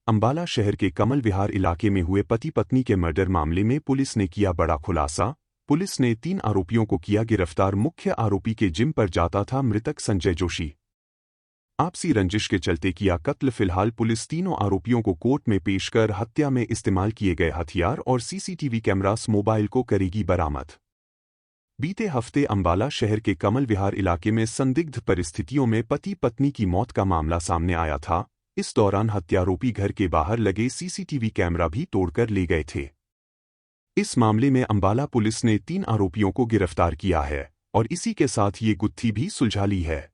अंबाला शहर के कमल विहार इलाके में हुए पति पत्नी के मर्डर मामले में पुलिस ने किया बड़ा खुलासा। पुलिस ने 3 आरोपियों को किया गिरफ्तार। मुख्य आरोपी के जिम पर जाता था मृतक संजय जोशी। आपसी रंजिश के चलते किया कत्ल। फिलहाल पुलिस तीनों आरोपियों को कोर्ट में पेश कर हत्या में इस्तेमाल किए गए हथियार और सीसीटीवी कैमरास मोबाइल को करेगी बरामद। बीते हफ्ते अंबाला शहर के कमल विहार इलाके में संदिग्ध परिस्थितियों में पति पत्नी की मौत का मामला सामने आया था। इस दौरान हत्यारोपी घर के बाहर लगे सीसीटीवी कैमरा भी तोड़कर ले गए थे। इस मामले में अंबाला पुलिस ने 3 आरोपियों को गिरफ्तार किया है और इसी के साथ ये गुत्थी भी सुलझा ली है।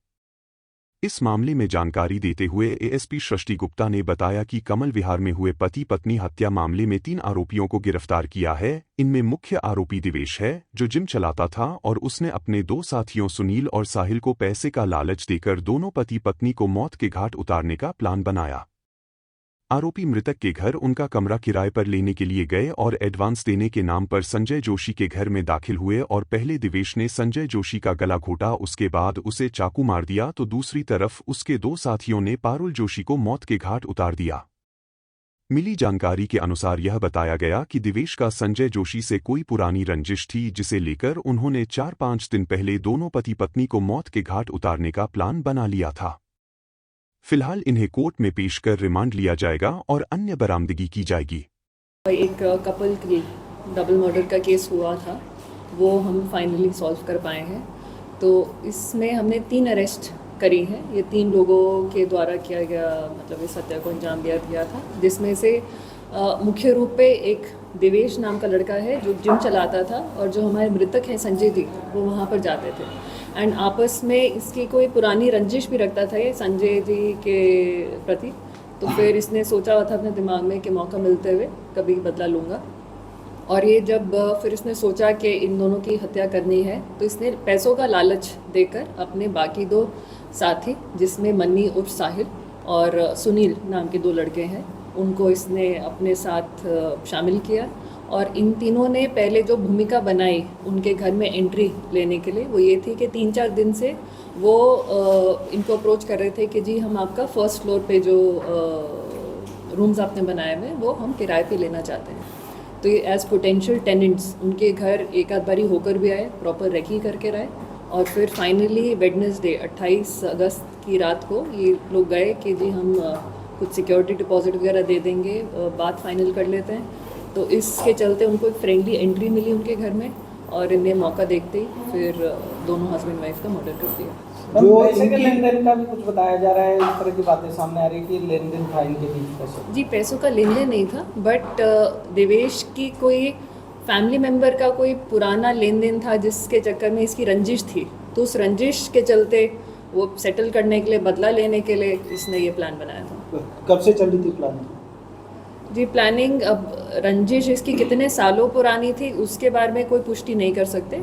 इस मामले में जानकारी देते हुए एएसपी सृष्टि गुप्ता ने बताया कि कमल विहार में हुए पति पत्नी हत्या मामले में 3 आरोपियों को गिरफ्तार किया है। इनमें मुख्य आरोपी दिवेश है, जो जिम चलाता था और उसने अपने 2 साथियों सुनील और साहिल को पैसे का लालच देकर दोनों पति पत्नी को मौत के घाट उतारने का प्लान बनाया। आरोपी मृतक के घर उनका कमरा किराए पर लेने के लिए गए और एडवांस देने के नाम पर संजय जोशी के घर में दाखिल हुए और पहले दिवेश ने संजय जोशी का गला घोटा, उसके बाद उसे चाकू मार दिया तो दूसरी तरफ उसके 2 साथियों ने पारुल जोशी को मौत के घाट उतार दिया। मिली जानकारी के अनुसार यह बताया गया कि दिवेश का संजय जोशी से कोई पुरानी रंजिश थी, जिसे लेकर उन्होंने 4-5 दिन पहले दोनों पति पत्नी को मौत के घाट उतारने का प्लान बना लिया था। फिलहाल इन्हें कोर्ट में पेश कर रिमांड लिया जाएगा और अन्य बरामदगी की जाएगी। एक कपल की डबल मर्डर का केस हुआ था, वो हम फाइनली सॉल्व कर पाए हैं। तो इसमें हमने 3 अरेस्ट करी हैं। ये 3 लोगों के द्वारा किया गया, मतलब इस हत्या को अंजाम दिया था, जिसमें से मुख्य रूप पे एक देवेश नाम का लड़का है जो जिम चलाता था और जो हमारे मृतक हैं संजय जी, वो वहाँ पर जाते थे एंड आपस में इसकी कोई पुरानी रंजिश भी रखता था ये संजय जी के प्रति। तो फिर इसने सोचा हुआ था अपने दिमाग में कि मौका मिलते हुए कभी बदला लूँगा, और ये जब फिर इसने सोचा कि इन दोनों की हत्या करनी है तो इसने पैसों का लालच देकर अपने बाकी 2 साथी, जिसमें मन्नी उर्फ साहिल और सुनील नाम के 2 लड़के हैं, उनको इसने अपने साथ शामिल किया। और इन तीनों ने पहले जो भूमिका बनाई उनके घर में एंट्री लेने के लिए, वो ये थी कि 3-4 दिन से वो इनको अप्रोच कर रहे थे कि जी हम आपका 1st फ्लोर पे जो रूम्स आपने बनाए हुए वो हम किराए पे लेना चाहते हैं। तो ये एज पोटेंशियल टेनेंट्स उनके घर एक आध बारी होकर भी आए, प्रॉपर रेकी करके रहे, और फिर फाइनली वेडनेसडे 28 अगस्त की रात को ये लोग गए कि जी हम कुछ सिक्योरिटी डिपॉजिट वगैरह दे देंगे, बात फाइनल कर लेते हैं। तो इसके चलते उनको एक फ्रेंडली एंट्री मिली उनके घर में और इन्हें मौका देखते ही फिर दोनों हस्बैंड वाइफ का मर्डर कर दिया। जो पैसे के लेन देन का भी कुछ बताया जा रहा है, इस तरह की बातें सामने आ रही है कि लेन देन था इनके बीच पैसे। जी पैसों का लेन देन नहीं था, बट देवेश की कोई फैमिली मेम्बर का कोई पुराना लेन देन था जिसके चक्कर में इसकी रंजिश थी। तो उस रंजिश के चलते वो सेटल करने के लिए, बदला लेने के लिए इसने ये प्लान बनाया था। कब से चल रही थी प्लानिंग? जी प्लानिंग, अब रंजिश इसकी कितने सालों पुरानी थी उसके बारे में कोई पुष्टि नहीं कर सकते,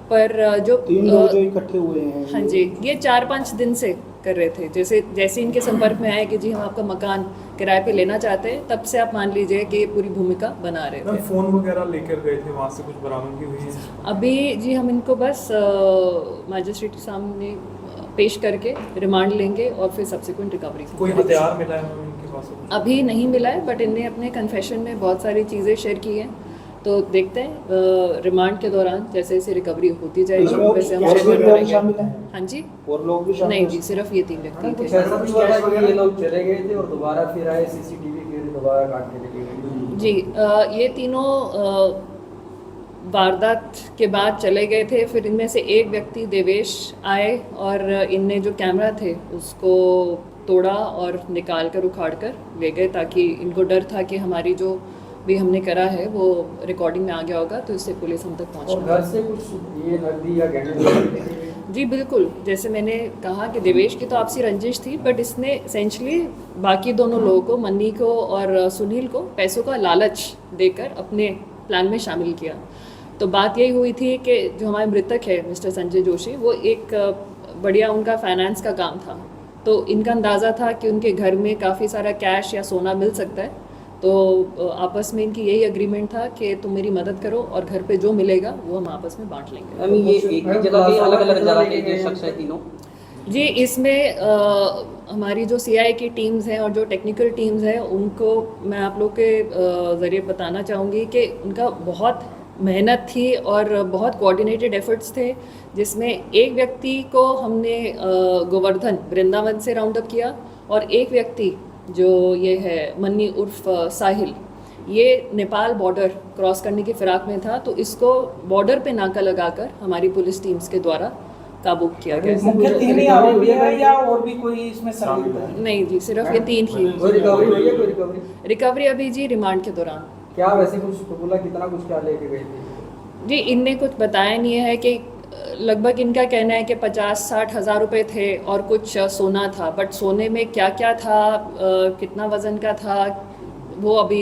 पर जो 3 लोग जो इकट्ठे हुए हैं, हाँ जी, ये 4-5 दिन से कर रहे थे। जैसे इनके संपर्क में आए कि जी हम आपका मकान किराए पे लेना चाहते हैं, तब से आप मान लीजिए कि ये पूरी भूमिका बना रहे थे। फ़ोन वगैरह लेकर गए थे, वहाँ से कुछ बरामदगी हुई है? अभी जी हम इनको बस मजिस्ट्रेट के सामने पेश करके रिमांड लेंगे और फिर सब्सिक्वेंट रिकवरी। कोई हथियार मिला है इनके पास? अभी नहीं मिला है, बट इनने अपने कन्फेशन में बहुत सारी चीज़ें शेयर की हैं, तो देखते हैं रिमांड के दौरान जैसे जैसे रिकवरी होती जाएगी वैसे हम शामिल हैं। हाँ जी, और लोग भी शामिल? नहीं जी, सिर्फ ये 3 व्यक्ति थे। ये लोग चले गए थे और दोबारा फिर आए सीसीटीवी, फिर दोबारा काटने लगे जी। ये तीनों वारदात के बाद चले गए थे। फिर इनमें से एक व्यक्ति देवेश आए और इनने जो कैमरा थे उसको तोड़ा और निकाल कर उखाड़ कर ले गए, ताकि इनको डर था कि हमारी जो भी हमने करा है वो रिकॉर्डिंग में आ गया होगा, तो इससे पुलिस हम तक पहुँच। घर से कुछ ये नकदी या गहने? जी बिल्कुल, जैसे मैंने कहा कि देवेश की तो आपसी रंजिश थी, बट इसने एसेंशली बाकी दोनों लोगों को, मन्नी को और सुनील को, पैसों का लालच देकर अपने प्लान में शामिल किया। तो बात यही हुई थी कि जो हमारे मृतक है मिस्टर संजय जोशी, वो एक बढ़िया उनका फाइनेंस का काम था, तो इनका अंदाज़ा था कि उनके घर में काफ़ी सारा कैश या सोना मिल सकता है। तो आपस में इनकी यही एग्रीमेंट था कि तुम मेरी मदद करो और घर पे जो मिलेगा वो हम आपस में बांट लेंगे। ये एक ही जगह के अलग-अलग जगह के शख्स है तीनों? जी, इसमें हमारी जो सीआई की टीम्स हैं और जो टेक्निकल टीम्स हैं उनको मैं आप लोग के ज़रिए बताना चाहूँगी कि उनका बहुत मेहनत थी और बहुत कोऑर्डिनेटेड एफर्ट्स थे, जिसमें एक व्यक्ति को हमने गोवर्धन वृंदावन से राउंड अप किया और एक व्यक्ति जो ये है मन्नी उर्फ साहिल, ये नेपाल बॉर्डर क्रॉस करने की फिराक में था, तो इसको बॉर्डर पे नाका लगाकर हमारी पुलिस टीम्स के द्वारा काबू किया गया। मुख्य तीन ही आरोपी है या और भी कोई इसमें संलिप्त है? नहीं जी, सिर्फ ये तीन ही। कोई रिकवरी हुई है? कोई रिकवरी? रिकवरी अभी जी रिमांड के दौरान। क्या वैसे कुछ बोला, कितना कुछ क्या लेके गई थी? जी, इनने कुछ बताया नहीं है कि लगभग इनका कहना है कि 50-60 हज़ार रुपये थे और कुछ सोना था, बट सोने में क्या क्या था, कितना वज़न का था, वो अभी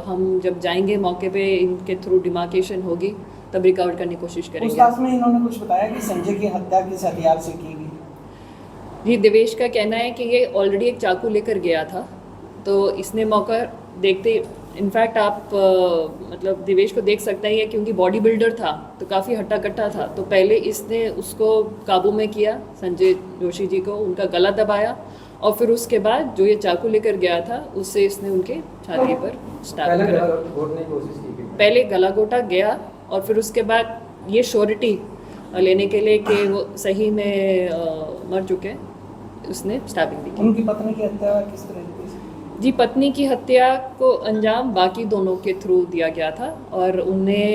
हम जब जाएंगे मौके पे इनके थ्रू डिमार्केशन होगी तब रिकवर करने की कोशिश करेंगे। पूछताछ में इन्होंने कुछ बताया कि संजय की हत्या किस हथियार से की गई? जी, देवेश का कहना है कि ये ऑलरेडी एक चाकू लेकर गया था, तो इसने मौका देखते, इनफैक्ट आप मतलब देवेश को देख सकते हैं, क्योंकि बॉडी बिल्डर था तो काफ़ी हट्टा कट्टा था, तो पहले इसने उसको काबू में किया, संजय जोशी जी को, उनका गला दबाया और फिर उसके बाद जो ये चाकू लेकर गया था उससे इसने उनके छाती पर स्टैब पहले करा। गला घोटने की कोशिश की गई। पहले गला घोटा गया और फिर उसके बाद ये श्योरिटी लेने के लिए कि वो सही में मर चुके हैं, उसने स्टैबिंग भी की। उनकी पत्नी की हत्या किस तरीके से? जी, पत्नी की हत्या को अंजाम बाकी दोनों के थ्रू दिया गया था और उन्हें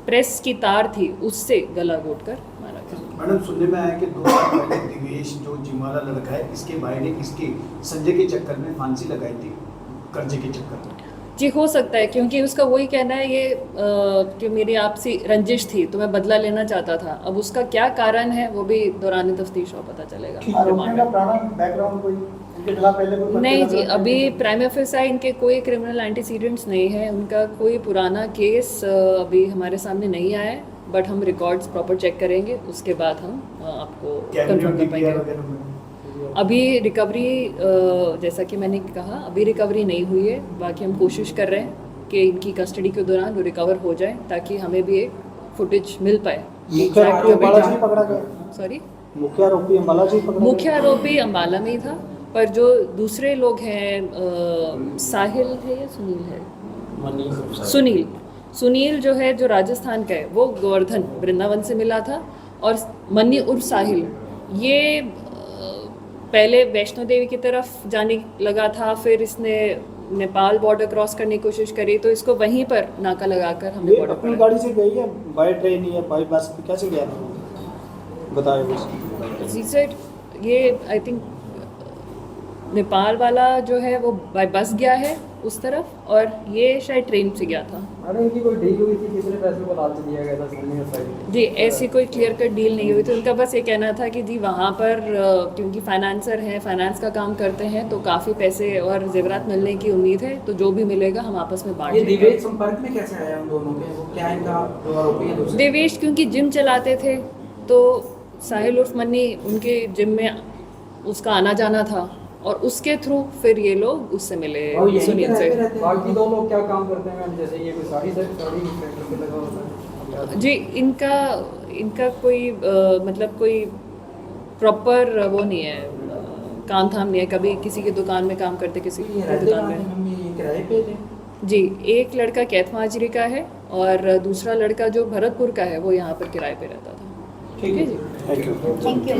प्रेस की तार थी उससे गला घोटकर मारा गया। मैडम, सुनने में आया कि 2 साल पहले दिवेश जो जिम वाला लड़का है, इसके भाई ने इसके संजय के चक्कर में फांसी लगाई थी, कर्जे के चक्कर में। जी, हो सकता है, क्योंकि उसका वही कहना है ये कि मेरी आपसी रंजिश थी तो मैं बदला लेना चाहता था। अब उसका क्या कारण है वो भी दौरान तफ्तीश और पता चलेगा। आरोपियों का पुराना बैकग्राउंड कोई इनके खिलाफ पहले कोई नहीं जी, अभी प्राइम ऑफिसर इनके कोई क्रिमिनल एंटीसीडेंट्स नहीं है, उनका कोई पुराना केस अभी हमारे सामने नहीं आया है, बट हम रिकॉर्ड्स प्रॉपर चेक करेंगे, उसके बाद हम आपको कंफर्म कर पाएंगे। अभी रिकवरी जैसा कि मैंने कहा, अभी रिकवरी नहीं हुई है, बाकी हम कोशिश कर रहे हैं कि इनकी कस्टडी के दौरान वो रिकवर हो जाए ताकि हमें भी एक फुटेज मिल पाए। मुख्य आरोपी अंबाला से पकड़ा गया? सॉरी, मुख्य आरोपी अंबाला से पकड़ा? मुख्य आरोपी अंबाला में ही था, पर जो दूसरे लोग हैं, साहिल है या सुनील है, सुनील जो है, जो राजस्थान का है, वो गोवर्धन वृंदावन से मिला था, और मन्नी उर्फ साहिल ये पहले वैष्णो देवी की तरफ जाने लगा था, फिर इसने नेपाल बॉर्डर क्रॉस करने की कोशिश करी, तो इसको वहीं पर नाका लगाकर हमने बॉर्डर अपनी गाड़ी से गई है, बाय ट्रेन या बाय बस, कैसे गया था बताया बस? जी सर, ये आई थिंक नेपाल वाला जो है वो बाय बस गया है उस तरफ, और ये शायद ट्रेन से गया था। मैडम, इनकी कोई डील हुई थी, कितने पैसे को लालच दिया गया था सुनने साइड? जी, ऐसी कोई क्लियर कट डील नहीं हुई थी, उनका बस ये कहना था कि जी वहाँ पर क्योंकि फाइनेंसर हैं, फाइनेंस का काम करते हैं, तो काफ़ी पैसे और जेवरात मिलने की उम्मीद है, तो जो भी मिलेगा हम आपस में बांट ये लेंगे। दिवेश संपर्क में कैसे आया उन दोनों के? वो क्या इनका जो आरोपी है दूसरे? देवेश क्योंकि जिम चलाते थे, तो साहिल उर्फ मन्नी उनके जिम में उसका आना जाना था, और उसके थ्रू फिर ये लोग उससे मिले और यहीं पे सुनील से। रहते हैं? बाकी 2 लोग क्या काम करते हैं मैम? जैसे ये कोई साड़ी सेक्टर पे लगा होता है? जी, इनका कोई मतलब कोई प्रॉपर वो नहीं है, काम धाम नहीं है, कभी किसी की दुकान में काम करते, किसी ये की रहते दुकान कहाँ हैं? में। हम ये किराए पे थे। जी, एक लड़का कैथ माजरी का है और दूसरा लड़का जो भरतपुर का है वो यहाँ पर किराए पे रहता था। ठीक है जी, थैंक यू। Thank you.